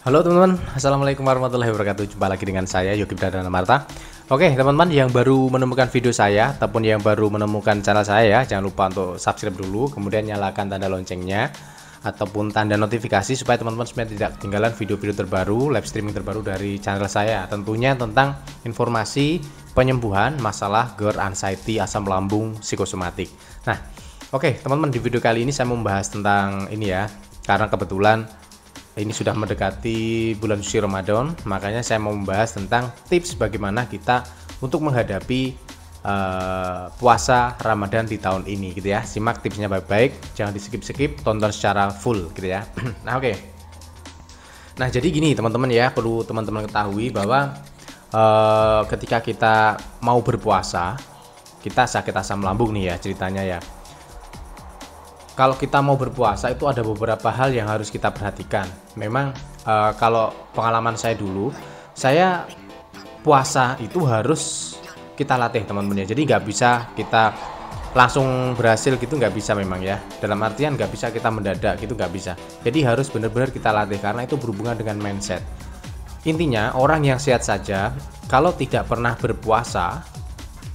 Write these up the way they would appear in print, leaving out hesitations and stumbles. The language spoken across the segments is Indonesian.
Halo teman-teman, Assalamualaikum warahmatullahi wabarakatuh. Jumpa lagi dengan saya Yogi Pradana Marta. Oke teman-teman yang baru menemukan video saya ataupun yang baru menemukan channel saya, jangan lupa untuk subscribe dulu, kemudian nyalakan tanda loncengnya ataupun tanda notifikasi supaya teman-teman supaya tidak ketinggalan video-video terbaru, live streaming terbaru dari channel saya. Tentunya tentang informasi penyembuhan masalah GERD, anxiety, asam lambung, psikosomatik. Nah, oke teman-teman, di video kali ini saya membahas tentang ini ya, karena kebetulan ini sudah mendekati bulan suci Ramadan, makanya saya mau membahas tentang tips bagaimana kita untuk menghadapi puasa Ramadan di tahun ini gitu ya. Simak tipsnya baik-baik, jangan di skip-skip, tonton secara full gitu ya. Nah oke. Nah jadi gini teman-teman ya, perlu teman-teman ketahui bahwa ketika kita mau berpuasa, kita sakit asam lambung nih ya ceritanya ya. Kalau kita mau berpuasa itu ada beberapa hal yang harus kita perhatikan. Memang kalau pengalaman saya dulu, saya puasa itu harus kita latih teman-teman ya. Jadi nggak bisa kita langsung berhasil gitu, nggak bisa memang ya. Dalam artian nggak bisa kita mendadak gitu, nggak bisa. Jadi harus benar-benar kita latih karena itu berhubungan dengan mindset. Intinya orang yang sehat saja kalau tidak pernah berpuasa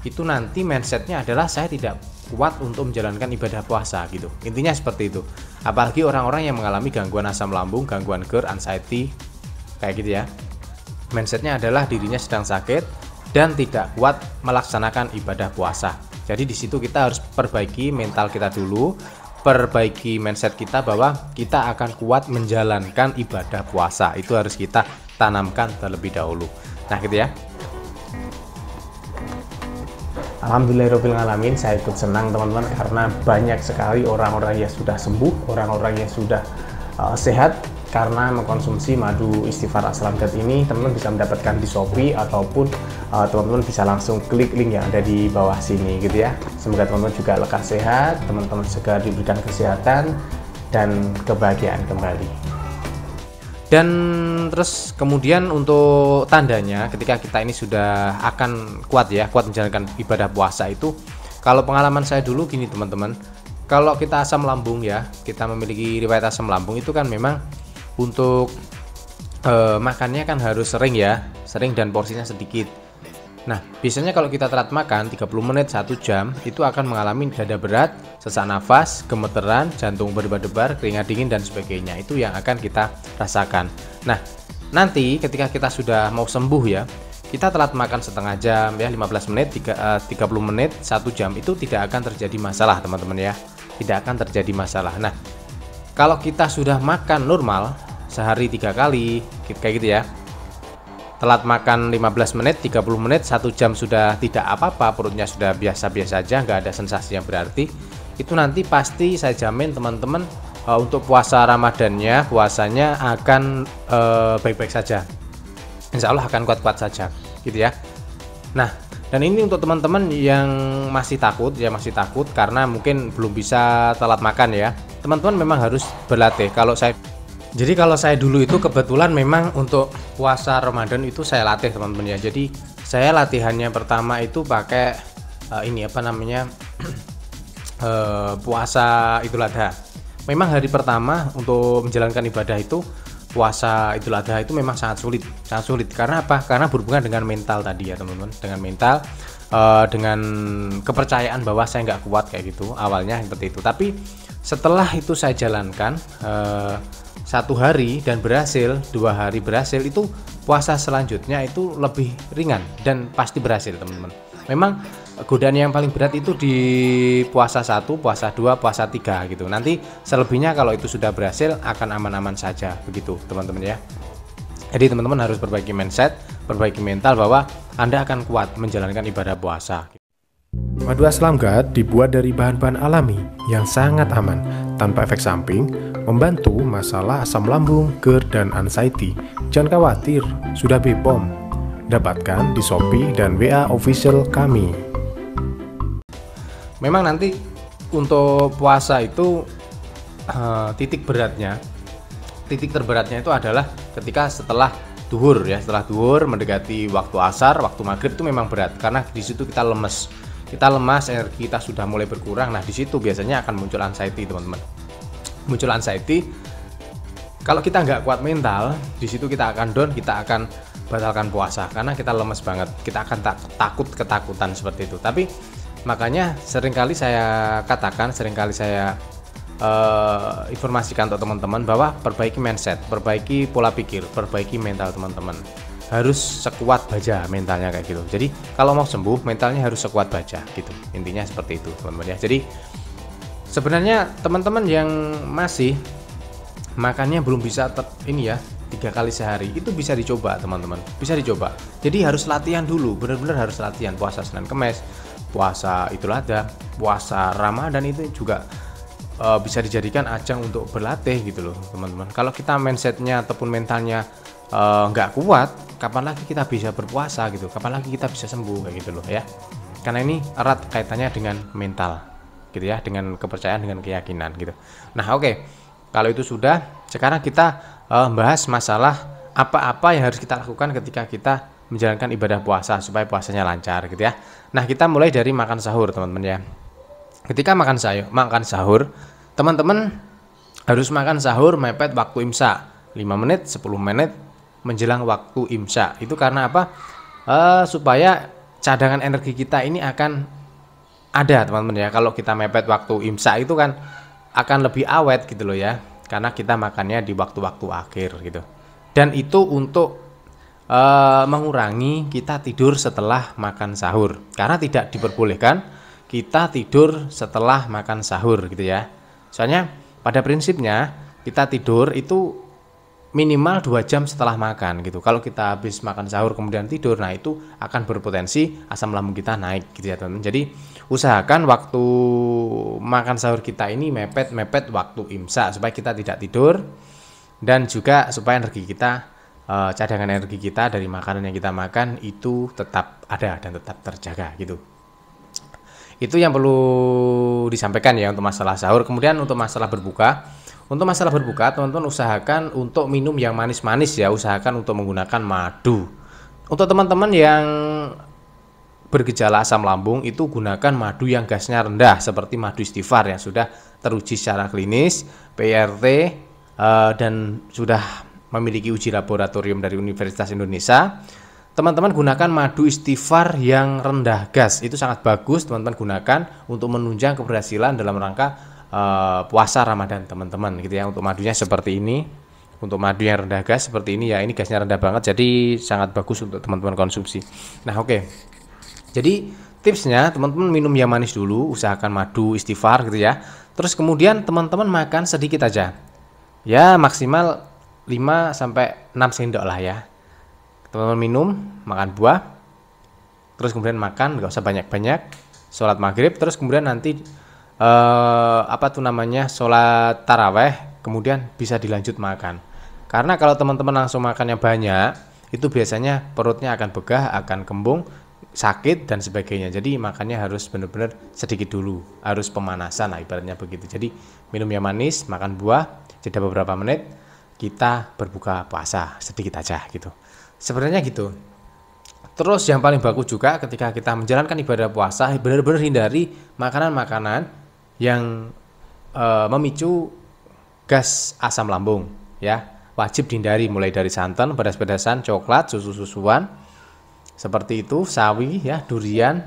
itu nanti mindsetnya adalah saya tidak kuat untuk menjalankan ibadah puasa gitu. Intinya seperti itu. Apalagi orang-orang yang mengalami gangguan asam lambung, gangguan GERD, anxiety kayak gitu ya. Mindsetnya adalah dirinya sedang sakit dan tidak kuat melaksanakan ibadah puasa. Jadi di situ kita harus perbaiki mental kita dulu, perbaiki mindset kita bahwa kita akan kuat menjalankan ibadah puasa. Itu harus kita tanamkan terlebih dahulu. Nah gitu ya. Alhamdulillahirrahmanirrahim, saya ikut senang teman-teman karena banyak sekali orang-orang yang sudah sembuh, orang-orang yang sudah sehat karena mengkonsumsi madu istighfar aslam GERD ini. Teman-teman bisa mendapatkan di Shopee ataupun teman-teman bisa langsung klik link yang ada di bawah sini gitu ya. Semoga teman-teman juga lekas sehat, teman-teman segera diberikan kesehatan dan kebahagiaan kembali. Dan terus kemudian untuk tandanya ketika kita ini sudah akan kuat ya, kuat menjalankan ibadah puasa itu, kalau pengalaman saya dulu gini teman-teman, kalau kita asam lambung ya, kita memiliki riwayat asam lambung itu kan memang untuk makannya kan harus sering ya, sering dan porsinya sedikit. Nah biasanya kalau kita telat makan 30 menit 1 jam itu akan mengalami dada berat, sesak nafas, gemeteran, jantung berdebar-debar, keringat dingin dan sebagainya. Itu yang akan kita rasakan. Nah nanti ketika kita sudah mau sembuh ya, kita telat makan setengah jam ya, 15 menit, 30 menit, 1 jam itu tidak akan terjadi masalah teman-teman ya. Tidak akan terjadi masalah. Nah kalau kita sudah makan normal sehari 3 kali kayak gitu ya, telat makan 15 menit, 30 menit, 1 jam sudah tidak apa-apa, perutnya sudah biasa-biasa aja, nggak ada sensasi yang berarti, itu nanti pasti saya jamin teman-teman untuk puasa Ramadannya, puasanya akan baik-baik saja. Insya Allah akan kuat-kuat saja gitu ya. Nah dan ini untuk teman-teman yang masih takut ya, masih takut karena mungkin belum bisa telat makan ya, teman-teman memang harus berlatih. Jadi kalau saya dulu itu kebetulan memang untuk puasa Ramadan itu saya latih teman-teman ya. Jadi saya latihannya pertama itu pakai ini apa namanya puasa Idul Adha. Memang hari pertama untuk menjalankan ibadah itu puasa Idul Adha itu memang sangat sulit. Karena apa? Karena berhubungan dengan mental tadi ya teman-teman, dengan mental, dengan kepercayaan bahwa saya nggak kuat kayak gitu awalnya seperti itu. Tapi setelah itu saya jalankan 1 hari dan berhasil, 2 hari berhasil, itu puasa selanjutnya itu lebih ringan dan pasti berhasil teman-teman. Memang godaan yang paling berat itu di puasa 1, puasa 2, puasa 3 gitu. Nanti selebihnya kalau itu sudah berhasil akan aman-aman saja begitu teman-teman ya. Jadi teman-teman harus perbaiki mindset, perbaiki mental bahwa Anda akan kuat menjalankan ibadah puasa. Madu aslam GERD dibuat dari bahan-bahan alami yang sangat aman, tanpa efek samping, membantu masalah asam lambung, GERD, dan anxiety. Jangan khawatir, sudah BPOM. Dapatkan di Shopee dan WA official kami. Memang nanti untuk puasa itu titik terberatnya itu adalah ketika setelah duhur ya, setelah duhur mendekati waktu asar, waktu maghrib itu memang berat karena di situ kita lemas, energi kita sudah mulai berkurang. Nah di situ biasanya akan muncul anxiety teman-teman. Muncul anxiety Kalau kita nggak kuat mental, di situ kita akan down, kita akan batalkan puasa karena kita lemes banget, kita akan ketakutan seperti itu. Tapi makanya seringkali saya katakan, seringkali saya informasikan untuk teman-teman bahwa perbaiki mindset, perbaiki pola pikir, perbaiki mental teman-teman. Harus sekuat baja mentalnya kayak gitu. Jadi kalau mau sembuh mentalnya harus sekuat baja gitu. Intinya seperti itu teman-teman ya. Jadi sebenarnya teman-teman yang masih makannya belum bisa ini ya 3 kali sehari, itu bisa dicoba teman-teman, bisa dicoba. Jadi harus latihan dulu, benar-benar harus latihan. Puasa Senin Kemis, puasa Idul Adha, puasa Ramadan itu juga bisa dijadikan ajang untuk berlatih gitu loh teman-teman. Kalau kita mindsetnya ataupun mentalnya nggak kuat, kapan lagi kita bisa berpuasa gitu, kapan lagi kita bisa sembuh kayak gitu loh ya. Karena ini erat kaitannya dengan mental gitu ya, dengan kepercayaan, dengan keyakinan gitu. Nah oke, kalau itu sudah, sekarang kita bahas masalah apa-apa yang harus kita lakukan ketika kita menjalankan ibadah puasa supaya puasanya lancar gitu ya. Nah kita mulai dari makan sahur teman-teman ya. Ketika makan sahur, teman-teman harus makan sahur mepet waktu imsa 5 menit, 10 menit menjelang waktu imsa. Itu karena apa? Supaya cadangan energi kita ini akan ada teman-teman ya. Kalau kita mepet waktu imsa itu kan akan lebih awet gitu loh ya, karena kita makannya di waktu-waktu akhir gitu. Dan itu untuk mengurangi kita tidur setelah makan sahur, karena tidak diperbolehkan kita tidur setelah makan sahur gitu ya. Soalnya pada prinsipnya kita tidur itu minimal 2 jam setelah makan gitu. Kalau kita habis makan sahur kemudian tidur, nah itu akan berpotensi asam lambung kita naik gitu ya teman-teman. Jadi usahakan waktu makan sahur kita ini mepet waktu imsa supaya kita tidak tidur, dan juga supaya energi kita, cadangan energi kita dari makanan yang kita makan itu tetap ada dan tetap terjaga gitu. Itu yang perlu disampaikan ya untuk masalah sahur. Kemudian untuk masalah berbuka, teman-teman usahakan untuk minum yang manis-manis ya, usahakan untuk menggunakan madu. Untuk teman-teman yang bergejala asam lambung itu gunakan madu yang gasnya rendah seperti madu istighfar yang sudah teruji secara klinis, PRT, dan sudah memiliki uji laboratorium dari Universitas Indonesia. Teman-teman gunakan madu istighfar yang rendah gas, itu sangat bagus teman-teman gunakan untuk menunjang keberhasilan dalam rangka puasa Ramadan teman-teman gitu ya. Untuk madunya seperti ini, untuk madu yang rendah gas seperti ini ya, ini gasnya rendah banget jadi sangat bagus untuk teman-teman konsumsi. Nah oke, jadi tipsnya teman-teman minum yang manis dulu, usahakan madu istighfar gitu ya. Terus kemudian teman-teman makan sedikit aja ya, maksimal 5-6 sendok lah ya. Teman-teman minum, makan buah, terus kemudian makan, nggak usah banyak-banyak, sholat maghrib, terus kemudian nanti sholat taraweh, kemudian bisa dilanjut makan. Karena kalau teman-teman langsung makannya banyak, itu biasanya perutnya akan begah, akan kembung, sakit dan sebagainya. Jadi makannya harus benar-benar sedikit dulu, harus pemanasan lah ibaratnya begitu. Jadi minum yang manis, makan buah, jeda beberapa menit, kita berbuka puasa sedikit aja gitu. Sebenarnya gitu. Terus yang paling bagus juga ketika kita menjalankan ibadah puasa, benar-benar hindari makanan-makanan yang memicu gas asam lambung ya. Wajib dihindari, mulai dari santan, pedas-pedasan, coklat, susu-susuan seperti itu, sawi ya, durian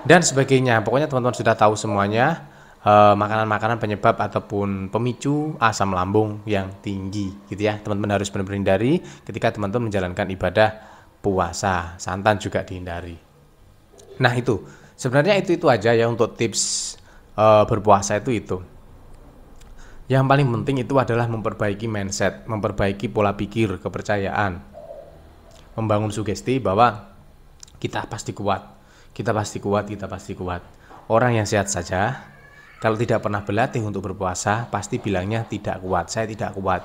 dan sebagainya. Pokoknya teman-teman sudah tahu semuanya, makanan-makanan penyebab ataupun pemicu asam lambung yang tinggi gitu ya. Teman-teman harus benar-benar hindari ketika teman-teman menjalankan ibadah puasa. Santan juga dihindari. Nah itu sebenarnya itu aja ya untuk tips berpuasa itu. Yang paling penting itu adalah memperbaiki mindset, memperbaiki pola pikir, kepercayaan, membangun sugesti bahwa kita pasti kuat, kita pasti kuat. Orang yang sehat saja kalau tidak pernah berlatih untuk berpuasa pasti bilangnya tidak kuat, saya tidak kuat.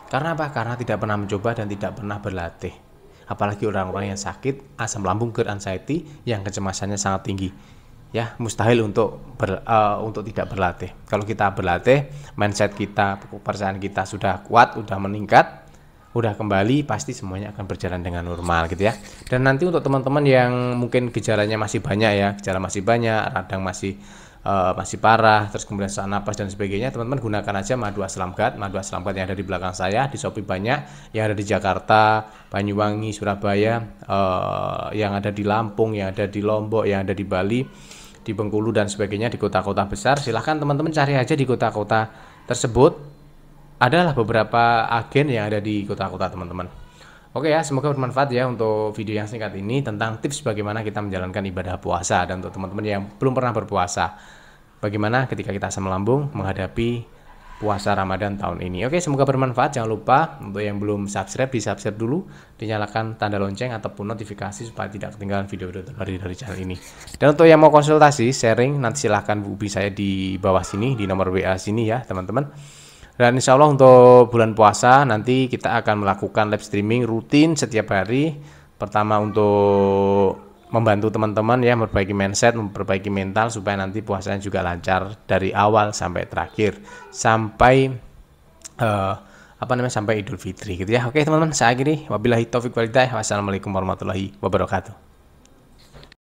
Karena apa? Karena tidak pernah mencoba dan tidak pernah berlatih. Apalagi orang-orang yang sakit asam lambung, GERD, anxiety yang kecemasannya sangat tinggi. Ya, mustahil untuk tidak berlatih. Kalau kita berlatih, mindset kita, kepercayaan kita sudah kuat, sudah meningkat, udah kembali, pasti semuanya akan berjalan dengan normal gitu ya. Dan nanti untuk teman-teman yang mungkin gejalanya masih banyak ya, gejala masih banyak, radang masih masih parah, terus kemudian sesak napas dan sebagainya, teman-teman gunakan aja madu aslam guard. Madu aslam guard yang ada di belakang saya, di Shopee banyak, yang ada di Jakarta, Banyuwangi, Surabaya, yang ada di Lampung, yang ada di Lombok, yang ada di Bali, di Bengkulu dan sebagainya, di kota-kota besar. Silahkan teman-teman cari aja di kota-kota tersebut, adalah beberapa agen yang ada di kota-kota teman-teman. Oke ya, semoga bermanfaat ya untuk video yang singkat ini tentang tips bagaimana kita menjalankan ibadah puasa. Dan untuk teman-teman yang belum pernah berpuasa, bagaimana ketika kita asam lambung menghadapi puasa Ramadan tahun ini. Oke, semoga bermanfaat. Jangan lupa untuk yang belum subscribe, di subscribe dulu, dinyalakan tanda lonceng ataupun notifikasi supaya tidak ketinggalan video-video terbaru dari channel ini. Dan untuk yang mau konsultasi, sharing, nanti silahkan hubungi saya di bawah sini, di nomor WA sini ya teman-teman. Dan insya Allah untuk bulan puasa nanti kita akan melakukan live streaming rutin setiap hari. Pertama untuk membantu teman-teman ya memperbaiki mindset, memperbaiki mental supaya nanti puasanya juga lancar dari awal sampai terakhir, sampai sampai Idul Fitri gitu ya. Oke teman-teman, saya akhiri. Wabillahi taufiq walhidayah. Wassalamualaikum warahmatullahi wabarakatuh.